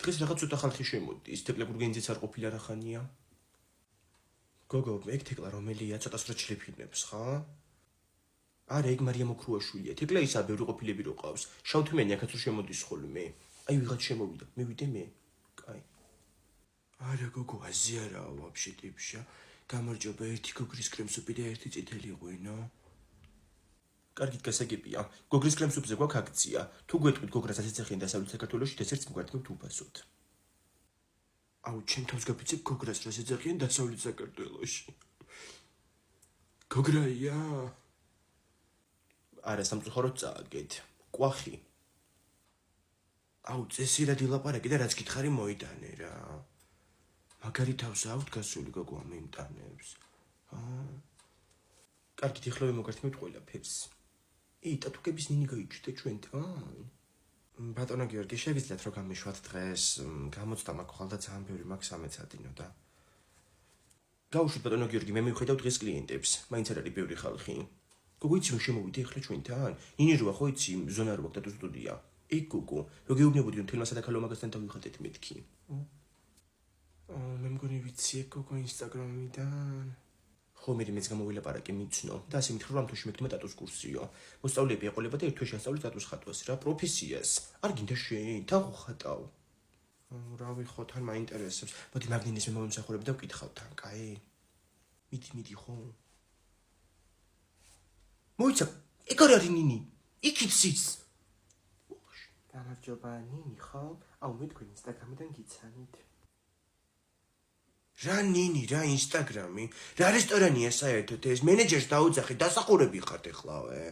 დღეს რაღაც ცოტა ხალხი შემოდის, თეკლა გურგენიძეც არ ყოფილა რა ხანია. გოგო, ეგ თეკლა რომელია, ცოტა სროჩლი ფილმებს, ხა? არა, ეგ მარია მოქრუაშვილია. თეკლა ისა ბევრი ყოფილები რო ყავს. შავთმიანი აქაც რო შემოდის ხოლმე. აი ვიღაც შემოვიდა, მივიდე მე. კაი. არა გოგო, აზი არაა ვაფშე ტიპშა. გამარჯობა, ერთი გოგრის კრემსუპი და ერთი წითელი ღვინო. კარგით გასაგებია. გოგრის კრემსუპზე გვაქვს აქცია. თუ გვეტყვით გოგრას ასეცახიან დასავლეთ საქართველოში, დესერტს მგვართმევთ უფასოდ. აუ, ჩემ თავს გაფიცებ გოგრას რას ეძახიან დასავლეთ საქართველოში. გოგრაია? არა, სამწუხაროდ წააგეთ. კვახი. აუ, წესირად ილაპარაკე და რაც გითხარი მოიტანე რა. მაგარი თავს აქვთ გასული გოგო ამ იმტანებს. კარგით, ეხლა ვიმოგართმევთ ყველაფერს. ტატუქების ნინი გაიჩნდა ჩვენთან. ბატონო გიორგი, შევიძლიათ რომ გამიშვათ დღეს, გამოცდა მაქვს ხალხთა ძალიან ბევრი მაქვს სამეცადინო და. გაუშვით ბატონო გიორგი, მე მივხედავ დღეს კლიენტებს, მაინც არ არის ბევრი ხალხი. გოგო, იცი რომ შემოვიდე ეხლა ჩვენთან? ნინი როა ხო იცი, ზონა რო აქვს დატო სტუდია. ეგ გოგო, რო გეუბნებოდი რომ თელმასა და ქალომაგასთან დავიხატეთ მეთქი. მე მგონი ვიცი ეგ გოგო ინსტაგრამიდან. ხო, მეც გამოვილაპარაკე მიცნო და ასე მითხრა რომ თოში მეკდმა ტატუს კურსიო. მოსწავლეები ეყოლებათ და ერთ თვეში ასწავლეთ ტატუს ხატვას რა, პროფესიას. არ გინდა შენ, თან ხო ხატავ. რავი ხო, თან მაინტერესებს. მოდი მაგნინის მე მომსახურები და ვკითხავ თან, კაი? მიდი ხო? მოიცა, ეგ არ არის ნინი. იქ იცის. გამარჯობა, ნინი ხო? აუ, მე თქვენ ინსტაგრამიდან გიცანით. რა ნინი, რა ინსტაგრამი? რა რესტორანია საერთოდ ეს? მენეჯერს დაუძახე, დასახურები ხართ ეხლავე.